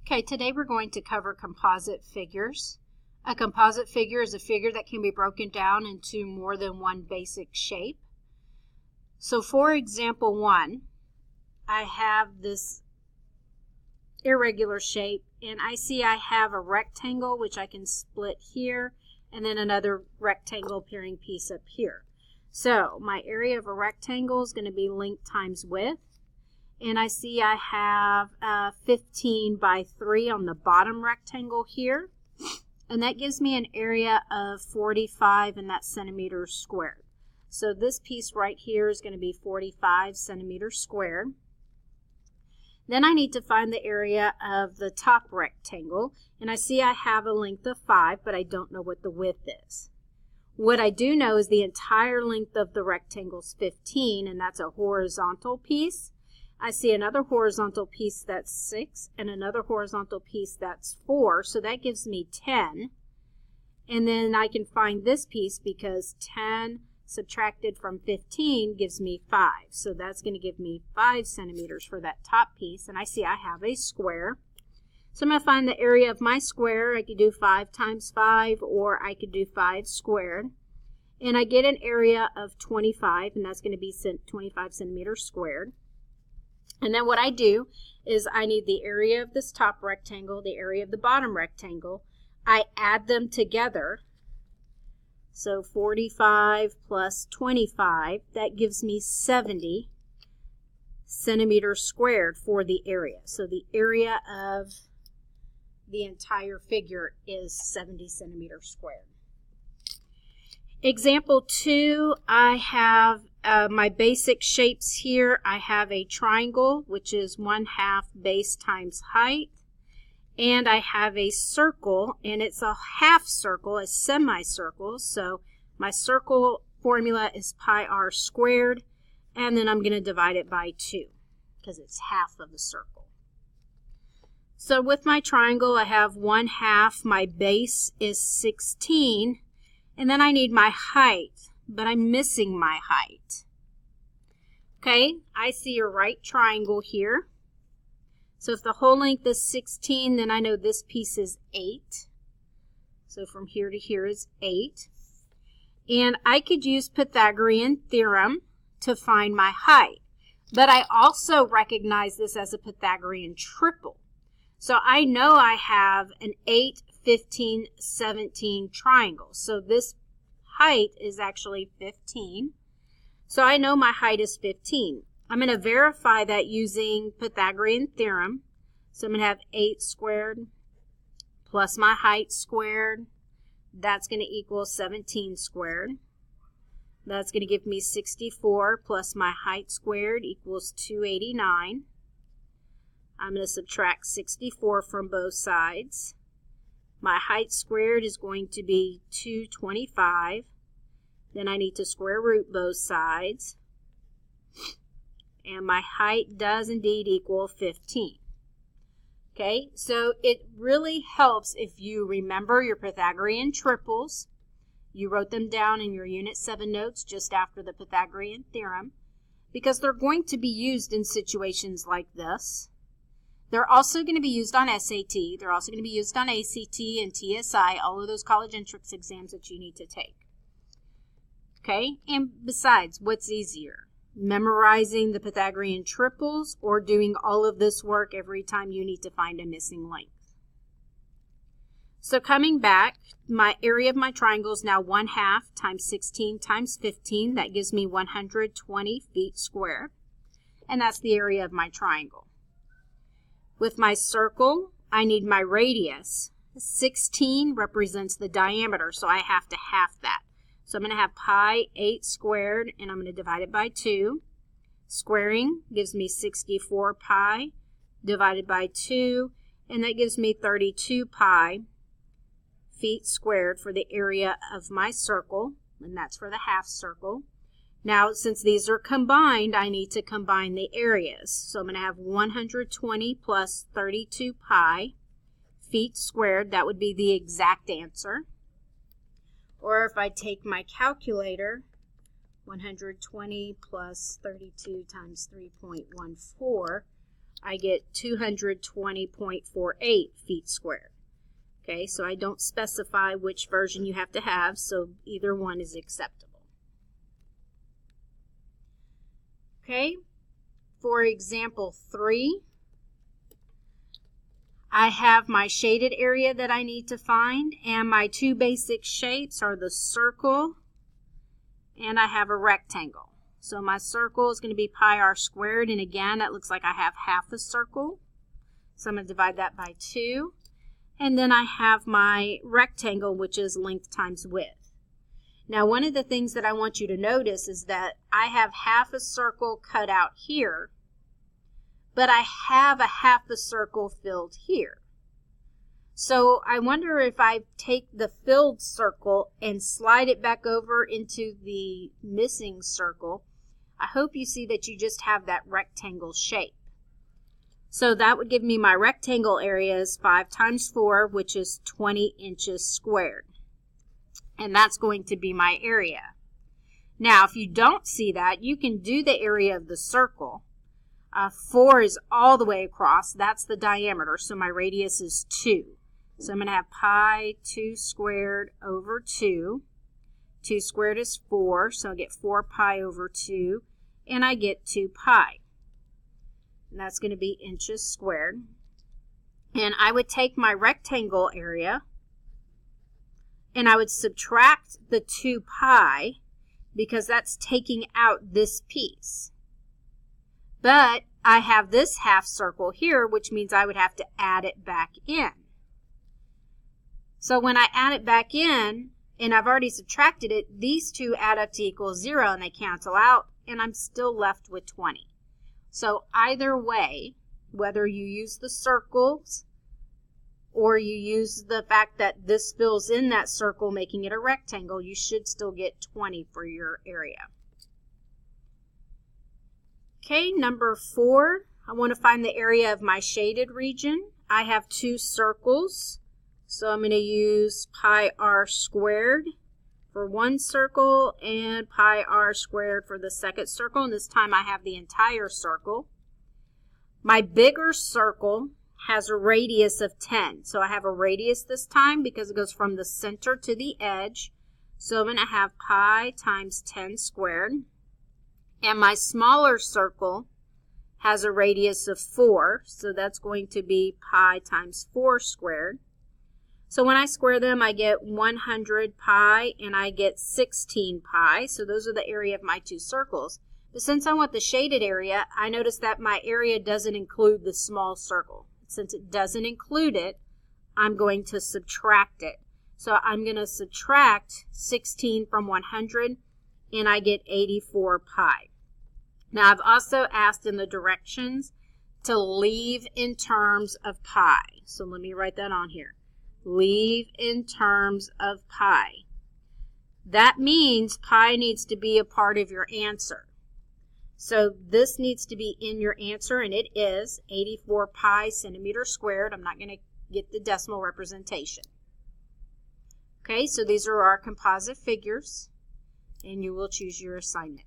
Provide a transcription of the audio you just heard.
Okay, today we're going to cover composite figures. A composite figure is a figure that can be broken down into more than one basic shape. So for example 1, I have this irregular shape and I see I have a rectangle which I can split here and then another rectangle appearing piece up here. So my area of a rectangle is going to be length times width. And I see I have 15 by 3 on the bottom rectangle here. And that gives me an area of 45 and that's centimeters squared. So this piece right here is going to be 45 centimeters squared. Then I need to find the area of the top rectangle. And I see I have a length of 5, but I don't know what the width is. What I do know is the entire length of the rectangle is 15, and that's a horizontal piece. I see another horizontal piece that's 6 and another horizontal piece that's 4, so that gives me 10. And then I can find this piece because 10 subtracted from 15 gives me 5. So that's going to give me 5 centimeters for that top piece. And I see I have a square. So I'm going to find the area of my square. I could do 5 times 5 or I could do 5 squared. And I get an area of 25 and that's going to be 25 centimeters squared. And then what I do is I need the area of this top rectangle, the area of the bottom rectangle. I add them together. So 45 plus 25, that gives me 70 centimeters squared for the area. So the area of the entire figure is 70 centimeters squared. Example 2, I have my basic shapes here. I have a triangle, which is 1/2 base times height. And I have a circle, and it's a half circle, a semicircle. So my circle formula is pi r squared. And then I'm going to divide it by 2 because it's half of a circle. So with my triangle, I have 1/2. My base is 16. And then I need my height, but I'm missing my height. Okay, I see a right triangle here. So if the whole length is 16, then I know this piece is 8. So from here to here is 8. And I could use Pythagorean theorem to find my height. But I also recognize this as a Pythagorean triple. So I know I have an 8, 15, 17 triangle. So this height is actually 15. So I know my height is 15. I'm going to verify that using Pythagorean theorem. So I'm going to have 8 squared plus my height squared. That's going to equal 17 squared. That's going to give me 64 plus my height squared equals 289. I'm going to subtract 64 from both sides. My height squared is going to be 225. Then I need to square root both sides. And my height does indeed equal 15. Okay, so it really helps if you remember your Pythagorean triples. You wrote them down in your Unit 7 notes just after the Pythagorean theorem, because they're going to be used in situations like this. They're also going to be used on SAT. They're also going to be used on ACT and TSI, all of those college entrance exams that you need to take. Okay, and besides, what's easier? Memorizing the Pythagorean triples or doing all of this work every time you need to find a missing length? So coming back, my area of my triangle is now 1/2 times 16 times 15. That gives me 120 feet squared. And that's the area of my triangle. With my circle, I need my radius. 16 represents the diameter, so I have to half that. So I'm going to have pi 8 squared, and I'm going to divide it by 2. Squaring gives me 64 pi divided by 2, and that gives me 32 pi feet squared for the area of my circle, and that's for the half circle. Now, since these are combined, I need to combine the areas. So I'm going to have 120 plus 32 pi feet squared. That would be the exact answer. Or if I take my calculator, 120 plus 32 times 3.14, I get 220.48 feet squared. Okay, so I don't specify which version you have to have, so either one is acceptable. Okay, for example 3, I have my shaded area that I need to find, and my two basic shapes are the circle and I have a rectangle. So my circle is going to be pi r squared, and again that looks like I have half a circle, so I'm going to divide that by 2. And then I have my rectangle, which is length times width. Now, one of the things that I want you to notice is that I have half a circle cut out here, but I have a half a circle filled here. So I wonder if I take the filled circle and slide it back over into the missing circle. I hope you see that you just have that rectangle shape. So that would give me my rectangle area is 5 times 4, which is 20 inches squared. And that's going to be my area. Now, if you don't see that, you can do the area of the circle. 4 is all the way across. That's the diameter, so my radius is 2. So I'm going to have pi 2 squared over 2. 2 squared is 4, so I get 4 pi over 2, and I get 2 pi. And that's going to be inches squared. And I would take my rectangle area and I would subtract the 2 pi because that's taking out this piece. But I have this half circle here, which means I would have to add it back in. So when I add it back in, and I've already subtracted it, these two add up to equal 0 and they cancel out, and I'm still left with 20. So either way, whether you use the circles or you use the fact that this fills in that circle, making it a rectangle, you should still get 20 for your area. Okay, number 4, I want to find the area of my shaded region. I have 2 circles, so I'm going to use pi r squared for one circle and pi r squared for the second circle, and this time I have the entire circle. My bigger circle has a radius of 10, so I have a radius this time because it goes from the center to the edge, so I'm going to have pi times 10 squared. And my smaller circle has a radius of 4, so that's going to be pi times 4 squared. So when I square them, I get 100 pi and I get 16 pi. So those are the area of my 2 circles. But since I want the shaded area, I notice that my area doesn't include the small circle. Since it doesn't include it, I'm going to subtract it. So I'm going to subtract 16 from 100 and I get 84 pi. Now I've also asked in the directions to leave in terms of pi. So let me write that on here. Leave in terms of pi. That means pi needs to be a part of your answer. So this needs to be in your answer, and it is 84 pi centimeters squared. I'm not going to get the decimal representation. Okay, so these are our composite figures, and you will choose your assignment.